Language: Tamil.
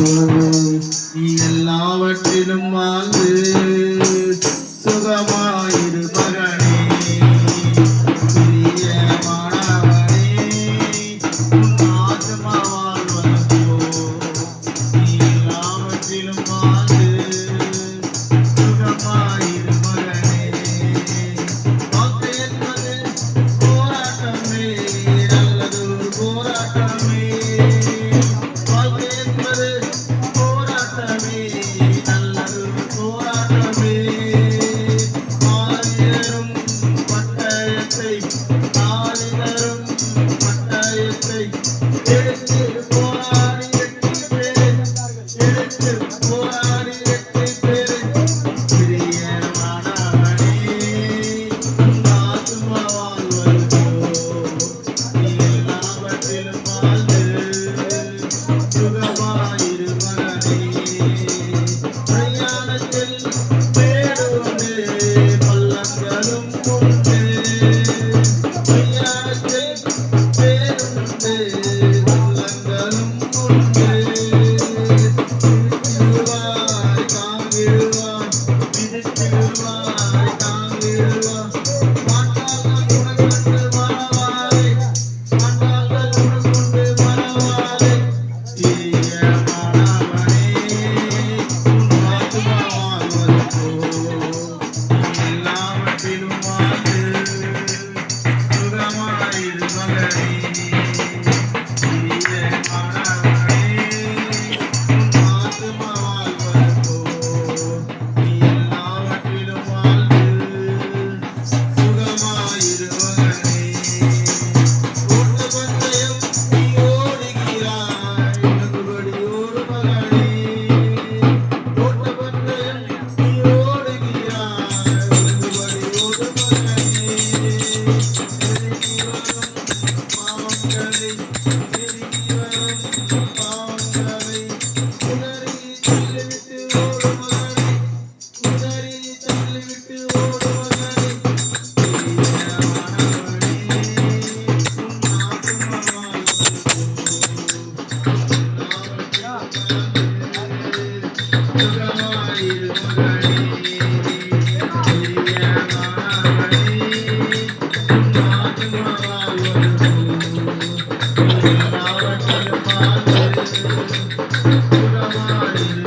நீ எல்லாவற்றிலும் வாழ்ந்து சுகமாயிரு மகனே, பிரியமானவனே, உன் ஆத்மா வாழ்வதோ. நீ எல்லாவற்றிலும் வாழ்ந்து சுகமாயிரு மகனே. வாழ்க்கை என்பது போராட்டமே, நல்லதொரு போராட்டமே. வாழ்க்கை என்பது போராட்டமே, நல்லதொரு போராட்டமே. ஆயிரம் பட்டயத்தை ஆயிரம் பட்டயத்தை எடுத்து போராடி வெற்றி பெறு, எடுத்து போராடி வெற்றி பெறு. பிரியமானவனே, உன் ஆத்துமா வாழ்வதோ. நீ எல்லாவற்றிலும் வாழ்ந்து சுகமாயிரு மகனே. பிரயாணத்தில் மேடுண்டு பள்ளங்களும் உண்டு, பிரயாணத்தில் மேடுண்டு பள்ளங்களும் உண்டு. விதித்திடுவாய் தாங்கிடுவாய், விதித்திடுவாய் தாங்கிடுவாய். மாட்டார்கள் உனக்கொண்டு மறவாதே, மாட்டார்கள் உனக்கொண்டு மறவாதே. பிரியமானவனே, உன் ஆத்துமா வாழ்வதோ. நீ எல்லாவற்றிலும் வாழ்ந்து சுகமாயிரு மகனே. பிரியமானவனே, உன் ஆத்துமா வாழ்வதோ. நீ எல்லாவற்றிலும் வாழ்ந்து சுகமாயிரு மகனே. ஓட்ட பந்தயம் நீ ஓடுகிறாய், உனக்குபடி ஓடு மகனே. ஓட்ட பந்தயம் நீ ஓடுகிறாய், உனக்குபடி ஓடு மகனே. நெருங்கி வரும் பாவங்களை, நெருங்கி வரும் பாவங்களை உதறி தள்ளிவிட்டு ஓடு மகனே, உதறி தள்ளிவிட்டு ஓடு மகனே. பிரியமானவனே, உன் ஆத்துமா வாழ்வதோ. சுகமாயிரு மகனே. பிரியமானவனே, உன் ஆத்துமா வாழ்வதோ. நீ எல்லாவற்றிலும் வாழ்ந்து சுகமாயிரு